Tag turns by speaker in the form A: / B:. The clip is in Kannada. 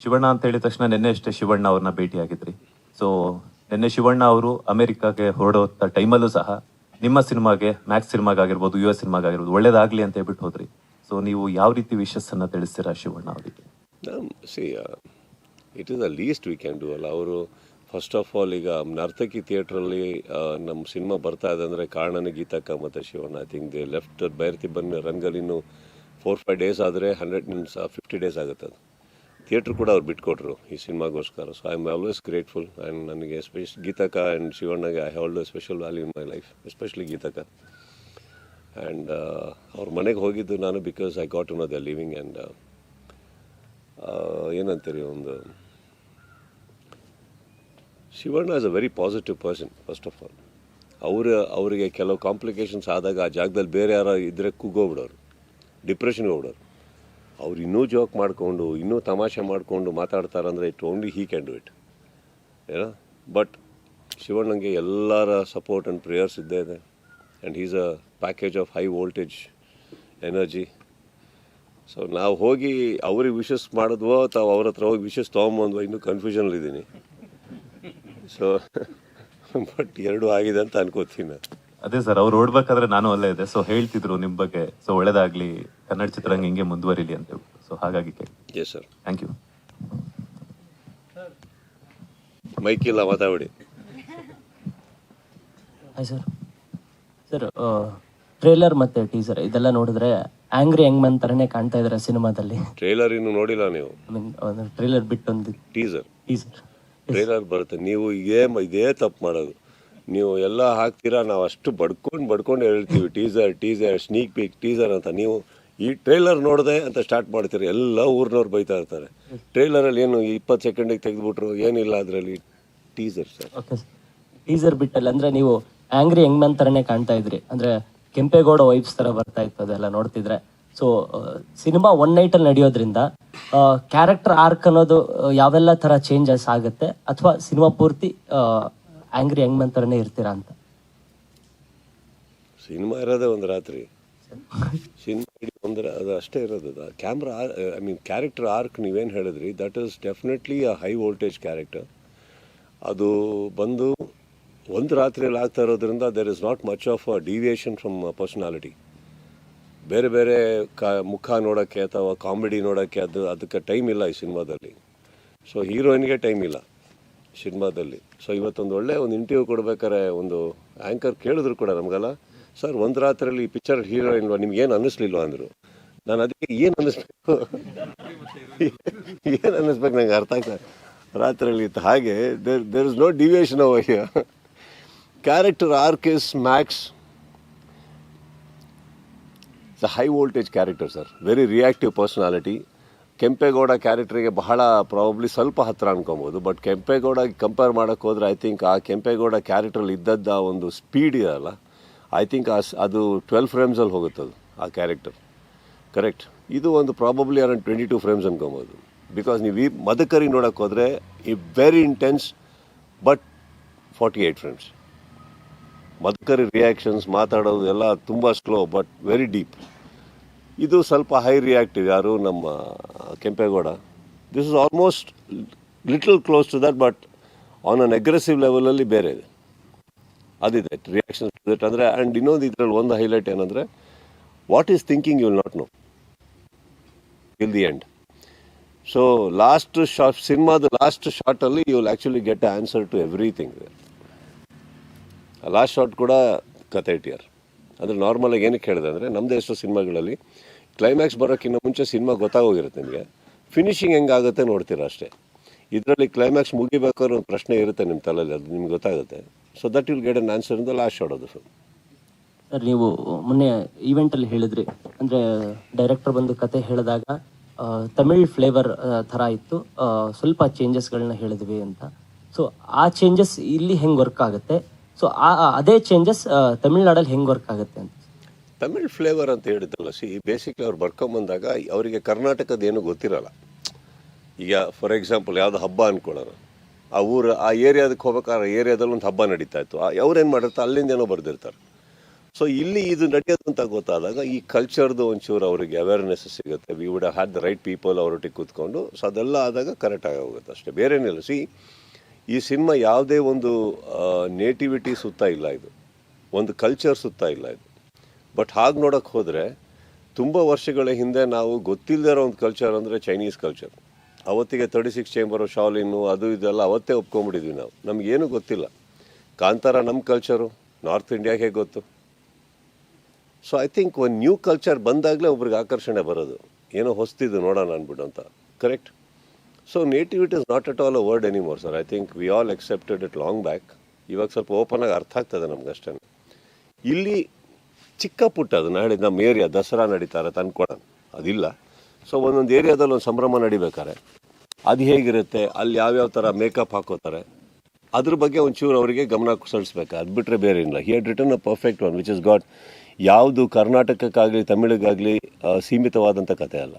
A: ಶಿವಣ್ಣ ಅಂತ ಹೇಳಿದ ತಕ್ಷಣ ನಿನ್ನೆ ಅಷ್ಟೇ ಶಿವಣ್ಣ ಅವ್ರನ್ನ ಭೇಟಿಯಾಗಿದ್ರಿ. ಸೊ ನಿನ್ನೆ ಶಿವಣ್ಣ ಅವರು ಅಮೆರಿಕಾಗೆ ಹೊರಡೋ ಟೈಮಲ್ಲೂ ಸಹ ನಿಮ್ಮ ಸಿನಿಮಾಗೆ, ಮ್ಯಾಕ್ಸ್ ಸಿನಿಮಾಗಾಗಿರ್ಬೋದು, US ಸಿನಿಮಾಗಾಗಿರ್ಬೋದು ಒಳ್ಳೇದಾಗ್ಲಿ ಅಂತ ಹೇಳ್ಬಿಟ್ಟು ಹೋದ್ರಿ. ಸೊ ನೀವು ಯಾವ ರೀತಿ ವಿಶಸ್ ಅನ್ನ ತಿಳಿಸ್ತೀರಾ ಶಿವಣ್ಣ ಅವರಿಗೆ?
B: It is the least we can do ಅಲ್ಲ. ಅವರು ಫಸ್ಟ್ ಆಫ್ ಆಲ್ ಈಗ ನರ್ತಕಿ ಥಿಯೇಟ್ರಲ್ಲಿ ನಮ್ಮ ಸಿನಿಮಾ ಬರ್ತಾ ಇದೆ ಅಂದರೆ ಕಾರಣನೇ ಗೀತಕ್ಕ ಮತ್ತು Shivanna. I think they left Byrathi ಬಂದು ರಂಗಲ್ಲಿ ಇನ್ನೂ 4-5 ಡೇಸ್ ಆದರೆ 50 ಡೇಸ್ ಆಗುತ್ತೆ. ಅದು ಥಿಯೇಟ್ರ್ ಕೂಡ ಅವ್ರು ಬಿಟ್ಕೊಟ್ರು ಈ ಸಿನಿಮಾಗೋಸ್ಕರ. So I am always grateful. And ನನಗೆ ಗೀತಕ್ಕ ಆ್ಯಂಡ್ ಶಿವಣ್ಣಗೆ I have always special value in my life, especially ಗೀತಕ್ಕ. ಆ್ಯಂಡ್ ಅವ್ರ ಮನೆಗೆ ಹೋಗಿದ್ದು ನಾನು because I got to know the living. And ಏನಂತೀರಿ, ಒಂದು Shivanna is a very positive person. First of all ಅವರಿಗೆ ಕೆಲವು ಕಾಂಪ್ಲಿಕೇಶನ್ಸ್ ಆದಾಗ ಆ ಜಾಗದಲ್ಲಿ ಬೇರೆ ಯಾರೋ ಇದ್ದರೆ ಕುಗ್ಗೋಗ್ಬಿಡೋರು, ಡಿಪ್ರೆಷನ್ಗೆ ಹೋಗ್ಬಿಡೋರು. ಅವ್ರು ಇನ್ನೂ ಜೋಕ್ ಮಾಡಿಕೊಂಡು ಇನ್ನೂ ತಮಾಷೆ ಮಾಡಿಕೊಂಡು ಮಾತಾಡ್ತಾರಂದರೆ it only he can do it, ಏನೋ. ಬಟ್ ಶಿವಣ್ಣಂಗೆ ಎಲ್ಲರ ಸಪೋರ್ಟ್ ಆ್ಯಂಡ್ ಪ್ರೇಯರ್ಸ್ ಇದ್ದೇ ಇದೆ. And he's a package of high voltage energy. So ನಾವು ಹೋಗಿ ಅವ್ರಿಗೆ ವಿಶಸ್ ಮಾಡಿದ್ವೋ ತಾವು ಅವ್ರ ಹತ್ರ ಹೋಗಿ ವಿಶಸ್ ತೊಗೊಂಬಂದ್ವೋ ಇನ್ನೂ ಕನ್ಫ್ಯೂಷನಲ್ಲಿದ್ದೀನಿ. ಸೊ ಬಟ್ ಎರಡೂ ಆಗಿದೆ ಅಂತ ಅನ್ಕೋತೀನಿ.
A: ಅದೇ ಸರ್, ಅವ್ರು ಓಡ್ಬೇಕಾದ್ರೆ ನಾನು ಅಲ್ಲೇ ಇದೆ. ಸೊ ಹೇಳ್ತಿದ್ರು ನಿಮ್ಮ ಬಗ್ಗೆ, ಸೊ ಒಳ್ಳೇದಾಗ್ಲಿ, ಕನ್ನಡ ಚಿತ್ರರಂಗ ಹಿಂಗೆ ಮುಂದುವರಿಲಿ ಅಂತ ಹೇಳ್ಬಿಟ್ಟು. ಸೊ ಹಾಗಾಗಿ
B: ಎಸ್ ಸರ್,
A: ಥ್ಯಾಂಕ್ ಯು.
B: ಮೈಕಿಲ್ಲ, ಮಾತಾಡಿ.
C: Hi sir. ಸರ್, ಟ್ರೇಲರ್ ಮತ್ತು ಟೀಸರ್ ಇದೆಲ್ಲ ನೋಡಿದ್ರೆ ಆಂಗ್ರಿ ಯಂಗ್ ಮ್ಯಾನ್ ಥರನೇ ಕಾಣ್ತಾ ಇದ್ದಾರೆ ಸಿನಿಮಾದಲ್ಲಿ.
B: ಟ್ರೇಲರ್ ಇನ್ನೂ ನೋಡಿಲ್ಲ ನೀವು?
C: ಐ ಮೀನ್ ಟ್ರೇಲರ್ ಬಿಟ್ಟು ಒಂದು
B: ಟೀಸರ್
C: ಟೀಸರ್
B: ಟ್ರೇಲರ್ ಬರುತ್ತೆ. ನೀವು ಇದೇ ತಪ್ಪು ಮಾಡೋದು. ನೀವು ಎಲ್ಲ ಹಾಕ್ತೀರಾ, ನಾವು ಅಷ್ಟು ಬಡ್ಕೊಂಡು ಹೇಳ್ತೀವಿ ಟೀಸರ್ ಸ್ನೀಕ್ ಪೀಕ್ ಟೀಸರ್ ಅಂತ. ನೀವು ಈ ಟ್ರೇಲರ್ ನೋಡಿದೆ ಅಂತ ಸ್ಟಾರ್ಟ್ ಮಾಡ್ತೀರಿ, ಎಲ್ಲ ಊರಿನವ್ರು ಬೈತಾ ಇರ್ತಾರೆ. ಟ್ರೇಲರಲ್ಲಿ ಏನು 20 ಸೆಕೆಂಡಿಗೆ ತೆಗೆದುಬಿಟ್ರು, ಏನಿಲ್ಲ ಅದರಲ್ಲಿ. Teaser sir.
C: Okay sir, teaser ಬಿಟ್ಟಲ್ಲ ಅಂದರೆ ನೀವು ಆಂಗ್ರಿ ಯಂಗ್ ಮ್ಯಾನ್ ಥರನೇ ಕಾಣ್ತಾ ಇದ್ರಿ. ಅಂದರೆ ಕೆಂಪೇಗೌಡ ವೈಬ್ಸ್ ಥರ ಬರ್ತಾ ಇತ್ತು ಅದೆಲ್ಲ ನೋಡ್ತಿದ್ರೆ. ಸೊ ಸಿನಿಮಾ ಒನ್ ನೈಟಲ್ಲಿ ನಡೆಯೋದ್ರಿಂದ ಕ್ಯಾರೆಕ್ಟರ್ ಆರ್ಕ್ ಅನ್ನೋದು ಯಾವೆಲ್ಲ ಥರ ಚೇಂಜಸ್ ಆಗುತ್ತೆ, ಅಥವಾ ಸಿನಿಮಾ ಪೂರ್ತಿ ಆಂಗ್ರಿ ಯಂಗ್ ಮ್ಯಾನ್ ಥರನೇ ಇರ್ತೀರಾ ಅಂತ?
B: ಸಿನಿಮಾ ಇರೋದೇ ಒಂದು ರಾತ್ರಿ, ಸಿನಿಮಾ ಅದು ಅಷ್ಟೇ ಇರೋದು. Camera I mean character arc ನೀವೇನು ಹೇಳಿದ್ರಿ, that is definitely a high voltage character. ಅದು ಬಂದು ಒಂದು ರಾತ್ರಿಯಲ್ಲಿ ಆಗ್ತಾ ಇರೋದ್ರಿಂದ there is not much of a deviation from personality. ಬೇರೆ ಬೇರೆ ಮುಖ ನೋಡೋಕ್ಕೆ ಅಥವಾ ಕಾಮಿಡಿ ನೋಡೋಕ್ಕೆ ಅದಕ್ಕೆ ಟೈಮ್ ಇಲ್ಲ ಈ ಸಿನಿಮಾದಲ್ಲಿ. ಸೊ ಹೀರೋಯಿನ್ಗೆ ಟೈಮ್ ಇಲ್ಲ ಸಿನಿಮಾದಲ್ಲಿ. ಸೊ ಇವತ್ತೊಂದು ಒಂದು ಇಂಟರ್ವ್ಯೂ ಕೊಡ್ಬೇಕಾದ್ರೆ ಒಂದು ಆ್ಯಂಕರ್ ಕೇಳಿದ್ರು ಕೂಡ ನಮಗೆಲ್ಲ, ಸರ್ ಒಂದು ರಾತ್ರಿಯಲ್ಲಿ ಈ ಪಿಕ್ಚರ್ ಹೀರೋಯಿನ್ ನಿಮ್ಗೇನು ಅನ್ನಿಸ್ಲಿಲ್ವ ಅಂದರು. ನಾನು ಅದಕ್ಕೆ ಏನು ಅನ್ನಿಸ್ಬೇಕು ನಂಗೆ ಅರ್ಥ ಆಗ್ತದೆ ರಾತ್ರಿಯಲ್ಲಿ ಇತ್ತು. ಹಾಗೆ there is no deviation over here. Character arc is max the high voltage character sir, very reactive personality. Kempegowda ಕ್ಯಾರೆಕ್ಟ್ರಿಗೆ ಬಹಳ ಪ್ರಾಬಬ್ಲಿ ಸ್ವಲ್ಪ ಹತ್ತಿರ ಅನ್ಕೊಬೋದು. ಬಟ್ ಕೆಂಪೇಗೌಡ ಕಂಪೇರ್ ಮಾಡೋಕ್ಕೆ ಹೋದರೆ ಐ ಥಿಂಕ್ ಆ ಕೆಂಪೇಗೌಡ ಕ್ಯಾರೆಕ್ಟ್ರಲ್ಲಿ ಇದ್ದದ್ದು ಆ ಒಂದು ಸ್ಪೀಡ್ ಇದೆಯಲ್ಲ, ಐ ಥಿಂಕ್ ಅದು 12 ಫ್ರೇಮ್ಸಲ್ಲಿ ಹೋಗುತ್ತದು ಆ ಕ್ಯಾರೆಕ್ಟರ್. ಕರೆಕ್ಟ್. ಇದು ಒಂದು ಪ್ರಾಬಬ್ಲಿ ಅರೌಂಡ್ 22 ಫ್ರೇಮ್ಸ್ ಅನ್ಕೊಬೋದು. ಬಿಕಾಸ್ ನೀವು ಈ ಮದಕರಿ ನೋಡೋಕ್ಕೆ ಹೋದರೆ ಈ very intense but 48 frames. Madakari reactions ಮಾತಾಡೋದು ಎಲ್ಲ ತುಂಬ ಸ್ಲೋ ಬಟ್ ವೆರಿ ಡೀಪ್. ಇದು ಸ್ವಲ್ಪ ಹೈ ರಿಯಾಕ್ಟಿವ್. ಯಾರು ನಮ್ಮ Kempegowda, this is almost little close to that, but on an aggressive ಲೆವೆಲಲ್ಲಿ ಬೇರೆ ಇದೆ, ಅದಿದೆ ರಿಯಾಕ್ಷನ್ಸ್ ಟು ದಟ್. ಅಂದರೆ ಆ್ಯಂಡ್ ಇನ್ನೊಂದು ಇದರಲ್ಲಿ ಒಂದು ಹೈಲೈಟ್ ಏನಂದರೆ, what is thinking you will not know till the end. So last shot, ಸಿನಿಮಾದ ಲಾಸ್ಟ್ ಶಾರ್ಟಲ್ಲಿ you will actually get answer to everything. Last shot ಕೂಡ ಕತೆ ಇಟ್ಟಿಯಾರ. ಅಂದರೆ ನಾರ್ಮಲಾಗಿ ಏನಕ್ಕೆ ಹೇಳಿದೆ ಅಂದರೆ, ನಮ್ಮದೇ ಎಷ್ಟೋ ಸಿನಿಮಾಗಳಲ್ಲಿ ಕ್ಲೈಮ್ಯಾಕ್ಸ್ ಬರೋಕ್ಕಿಂತ ಮುಂಚೆ ಸಿನಿಮಾ ಗೊತ್ತಾಗೋಗಿರುತ್ತೆ ನಿಮಗೆ, ಫಿನಿಶಿಂಗ್ ಹೆಂಗಾಗುತ್ತೆ ನೋಡ್ತೀರಾ ಅಷ್ಟೇ. ಇದರಲ್ಲಿ ಕ್ಲೈಮ್ಯಾಕ್ಸ್ ಮುಗಿಬೇಕಾದ್ರೆ ಒಂದು ಪ್ರಶ್ನೆ ಇರುತ್ತೆ ನಿಮ್ಮ ತಲೆಯಲ್ಲಿ, ಅದು ನಿಮ್ಗೆ ಗೊತ್ತಾಗುತ್ತೆ. So that will get an answer in the last shot of the film.
C: Sir, ನೀವು ಮೊನ್ನೆ ಈವೆಂಟಲ್ಲಿ ಹೇಳಿದ್ರಿ, ಅಂದರೆ ಡೈರೆಕ್ಟರ್ ಬಂದು ಕತೆ ಹೇಳಿದಾಗ ತಮಿಳ್ ಫ್ಲೇವರ್ ಥರ ಇತ್ತು, ಸ್ವಲ್ಪ ಚೇಂಜಸ್ಗಳನ್ನ ಹೇಳಿದ್ವಿ ಅಂತ. ಸೊ ಆ ಚೇಂಜಸ್ ಇಲ್ಲಿ ಹೆಂಗೆ ವರ್ಕ್ ಆಗುತ್ತೆ? ಸೊ ಅದೇ ಚೇಂಜಸ್ ತಮಿಳ್ನಾಡಲ್ಲಿ ಹೆಂಗೆ ವರ್ಕ್ ಆಗುತ್ತೆ ಅಂತ?
B: ತಮಿಳ್ ಫ್ಲೇವರ್ ಅಂತ ಹೇಳಿದ್ದಲ್ಲ, ಬೇಸಿಕ್ಲಿ ಅವ್ರು ಬರ್ಕೊಂಬಂದಾಗ ಅವರಿಗೆ ಕರ್ನಾಟಕದ ಏನೂ ಗೊತ್ತಿರಲ್ಲ. ಈಗ ಫಾರ್ ಎಕ್ಸಾಂಪಲ್ ಯಾವುದೋ ಹಬ್ಬ ಅಂದ್ಕೊಳ್ಳೋಣ, ಆ ಏರಿಯಾದಕ್ಕೆ ಹೋಗ್ಬೇಕಾದ್ರೆ ಏರಿಯಾದಲ್ಲಿ ಒಂದು ಹಬ್ಬ ನಡೀತಾ ಇತ್ತು, ಅವ್ರೇನು ಮಾಡಿರ್ತಾರೆ ಅಲ್ಲಿಂದ ಏನೋ ಬರ್ದಿರ್ತಾರೆ. ಸೊ ಇಲ್ಲಿ ಇದು ನಡೆಯೋದು ಅಂತ ಗೊತ್ತಾದಾಗ ಈ ಕಲ್ಚರ್ದು ಒಂಚೂರು ಅವರಿಗೆ ಅವೇರ್ನೆಸ್ ಸಿಗುತ್ತೆ. We would had the right people ಅವರೊಟ್ಟಿಗೆ ಕೂತ್ಕೊಂಡು. ಸೊ ಅದೆಲ್ಲ ಆದಾಗ ಕರೆಕ್ಟಾಗಿ ಹೋಗುತ್ತೆ ಅಷ್ಟೇ, ಬೇರೇನಿಲ್ಲ. ಈ ಸಿನಿಮಾ ಯಾವುದೇ ಒಂದು ನೇಟಿವಿಟಿ ಸುತ್ತ ಇಲ್ಲ, ಇದು ಒಂದು ಕಲ್ಚರ್ ಸುತ್ತ ಇಲ್ಲ ಇದು. ಬಟ್ ಹಾಗೆ ನೋಡೋಕ್ಕೆ ಹೋದರೆ ತುಂಬ ವರ್ಷಗಳ ಹಿಂದೆ ನಾವು ಗೊತ್ತಿಲ್ಲದೆ ಇರೋ ಒಂದು ಕಲ್ಚರ್ ಅಂದರೆ ಚೈನೀಸ್ ಕಲ್ಚರ್. ಅವತ್ತಿಗೆ 36 ಚೇಂಬರು, ಶಾಲಿನ್ನು, ಅದು ಇದೆಲ್ಲ ಅವತ್ತೇ ಒಪ್ಕೊಂಡ್ಬಿಟ್ಟಿದ್ವಿ ನಾವು. ನಮಗೇನು ಗೊತ್ತಿಲ್ಲ. ಕಾಂತಾರ ನಮ್ಮ ಕಲ್ಚರು, ನಾರ್ತ್ ಇಂಡಿಯಾಗೆ ಹೇಗೆ ಗೊತ್ತು? ಸೊ ಐ ಥಿಂಕ್ ಒಂದು ನ್ಯೂ ಕಲ್ಚರ್ ಬಂದಾಗಲೇ ಒಬ್ರಿಗೆ ಆಕರ್ಷಣೆ ಬರೋದು, ಏನೋ ಹೊಸ್ತಿದ್ದು ನೋಡೋಣ ಅಂದ್ಬಿಟ್ಟು ಅಂತ. Correct. So nativity is not at all a word anymore sir. I think we all accepted it long back. ಇವಾಗ ಸ್ವಲ್ಪ ಓಪನ್ ಆಗಿ ಅರ್ಥ ಆಗ್ತದೆ ನಮ್ಗಷ್ಟೇ. ಇಲ್ಲಿ ಚಿಕ್ಕ ಪುಟ್ಟ ಅದು ನಾಳೆ ನಮ್ಮ ಏರಿಯಾ ದಸರಾ ನಡೀತಾರೆ ತಂದ್ಕೊಡೋಣ, ಅದಿಲ್ಲ. ಸೊ ಒಂದೊಂದು ಏರಿಯಾದಲ್ಲಿ ಒಂದು ಸಂಭ್ರಮ ನಡಿಬೇಕಾರೆ ಅದು ಹೇಗಿರುತ್ತೆ, ಅಲ್ಲಿ ಯಾವ್ಯಾವ ಥರ ಮೇಕಪ್ ಹಾಕೋತಾರೆ, ಅದ್ರ ಬಗ್ಗೆ ಒಂಚೂರು ಅವರಿಗೆ ಗಮನ ಸಲ್ಲಿಸ್ಬೇಕು. ಅದು ಬಿಟ್ಟರೆ ಬೇರೆ ಇಲ್ಲ. He had return a perfect one which is got. ಯಾವುದು ಕರ್ನಾಟಕಕ್ಕಾಗಲಿ ತಮಿಳಿಗಾಗಲಿ ಸೀಮಿತವಾದಂಥ ಕಥೆ ಅಲ್ಲ.